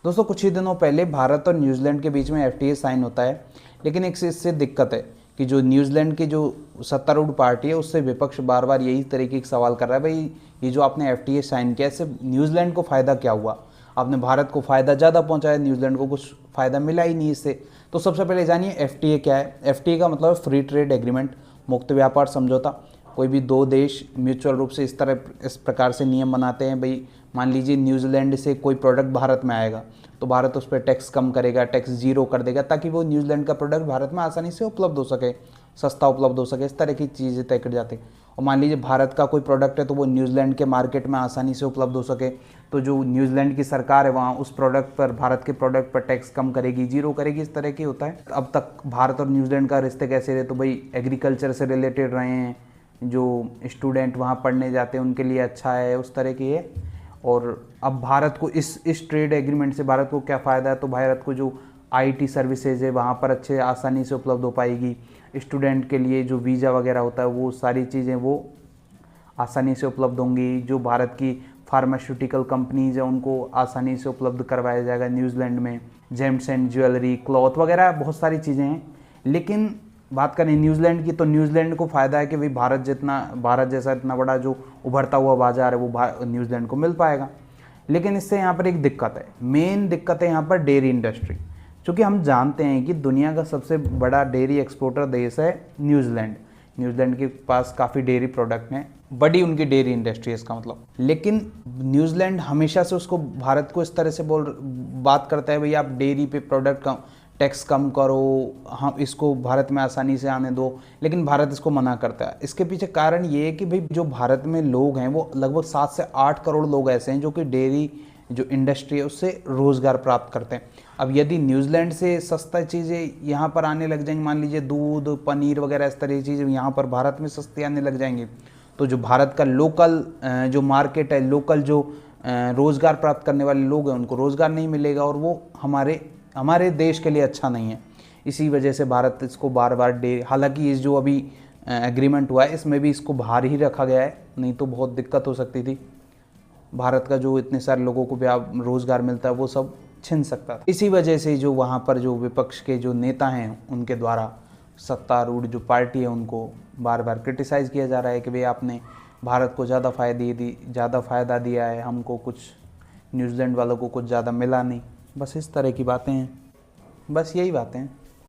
दोस्तों कुछ ही दिनों पहले भारत और न्यूजीलैंड के बीच में एफटीए साइन होता है, लेकिन एक इससे दिक्कत है कि जो न्यूजीलैंड की जो सत्तारूढ़ पार्टी है उससे विपक्ष बार बार यही तरीके के सवाल कर रहा है, भाई ये जो आपने एफटीए साइन किया इससे न्यूजीलैंड को फ़ायदा क्या हुआ? आपने भारत को फ़ायदा ज़्यादा पहुंचाया, न्यूजीलैंड को कुछ फ़ायदा मिला ही नहीं इससे। तो सबसे पहले जानिए एफटीए क्या है। एफटीए का मतलब फ्री ट्रेड एग्रीमेंट, मुक्त व्यापार समझौता। कोई भी दो देश म्यूचुअल रूप से इस प्रकार से नियम बनाते हैं, भाई मान लीजिए न्यूजीलैंड से कोई प्रोडक्ट भारत में आएगा तो भारत उस पर टैक्स कम करेगा, टैक्स जीरो कर देगा, ताकि वो न्यूजीलैंड का प्रोडक्ट भारत में आसानी से उपलब्ध हो सके, सस्ता उपलब्ध हो सके। इस तरह की चीज़ें तय कर जाते हैं। और मान लीजिए भारत का कोई प्रोडक्ट है तो वो न्यूजीलैंड के मार्केट में आसानी से उपलब्ध हो सके, तो जो न्यूजीलैंड की सरकार है वहाँ उस प्रोडक्ट पर, भारत के प्रोडक्ट पर टैक्स कम करेगी, जीरो करेगी। इस तरह की होता है। अब तक भारत और न्यूजीलैंड का रिश्ते कैसे रहे? तो भाई एग्रीकल्चर से रिलेटेड रहे हैं, जो स्टूडेंट वहाँ पढ़ने जाते हैं उनके लिए अच्छा है, उस तरह की है। और अब भारत को इस ट्रेड एग्रीमेंट से भारत को क्या फ़ायदा है? तो भारत को जो आईटी सर्विसेज है वहाँ पर अच्छे आसानी से उपलब्ध हो पाएगी। स्टूडेंट के लिए जो वीज़ा वगैरह होता है वो सारी चीज़ें वो आसानी से उपलब्ध होंगी। जो भारत की फार्मास्यूटिकल कंपनीज है उनको आसानी से उपलब्ध करवाया जाएगा न्यूजीलैंड में। जेम्स एंड ज्वेलरी, क्लॉथ वगैरह बहुत सारी चीज़ें हैं। लेकिन बात करें न्यूजीलैंड की, तो न्यूजीलैंड को फ़ायदा है कि भाई भारत जैसा इतना बड़ा जो उभरता हुआ बाजार है वो न्यूजीलैंड को मिल पाएगा। लेकिन इससे यहाँ पर एक दिक्कत है, मेन दिक्कत है यहाँ पर डेयरी इंडस्ट्री। क्योंकि हम जानते हैं कि दुनिया का सबसे बड़ा डेयरी एक्सपोर्टर देश है न्यूजीलैंड। न्यूजीलैंड के पास काफ़ी डेयरी प्रोडक्ट हैं, बड़ी उनकी डेयरी इंडस्ट्री है इसका मतलब। लेकिन न्यूजीलैंड हमेशा से उसको, भारत को इस तरह से बात करता है, भाई आप डेयरी पे प्रोडक्ट का टैक्स कम करो, हम इसको भारत में आसानी से आने दो। लेकिन भारत इसको मना करता है। इसके पीछे कारण ये है कि भाई जो भारत में लोग हैं वो लगभग 7 से 8 करोड़ लोग ऐसे हैं जो कि डेयरी जो इंडस्ट्री है उससे रोज़गार प्राप्त करते हैं। अब यदि न्यूजीलैंड से सस्ता चीज़ें यहाँ पर आने लग जाएंगी, मान लीजिए दूध, पनीर वगैरह इस तरह की चीज़ें यहाँ पर भारत में सस्ती आने लग जाएंगी, तो जो भारत का लोकल जो मार्केट है, लोकल जो रोज़गार प्राप्त करने वाले लोग हैं उनको रोज़गार नहीं मिलेगा, और वो हमारे देश के लिए अच्छा नहीं है। इसी वजह से भारत इसको बार बार हालांकि इस जो अभी एग्रीमेंट हुआ है इसमें भी इसको बाहर ही रखा गया है, नहीं तो बहुत दिक्कत हो सकती थी। भारत का जो इतने सारे लोगों को रोज़गार मिलता है वो सब छिन सकता था। इसी वजह से जो वहाँ पर जो विपक्ष के जो नेता हैं उनके द्वारा सत्तारूढ़ जो पार्टी है उनको बार बार क्रिटिसाइज़ किया जा रहा है कि भाई आपने भारत को ज़्यादा फ़ायदा दिया है, हमको कुछ, न्यूजीलैंड वालों को कुछ ज़्यादा मिला नहीं। बस इस तरह की बातें हैं, बस यही बातें हैं।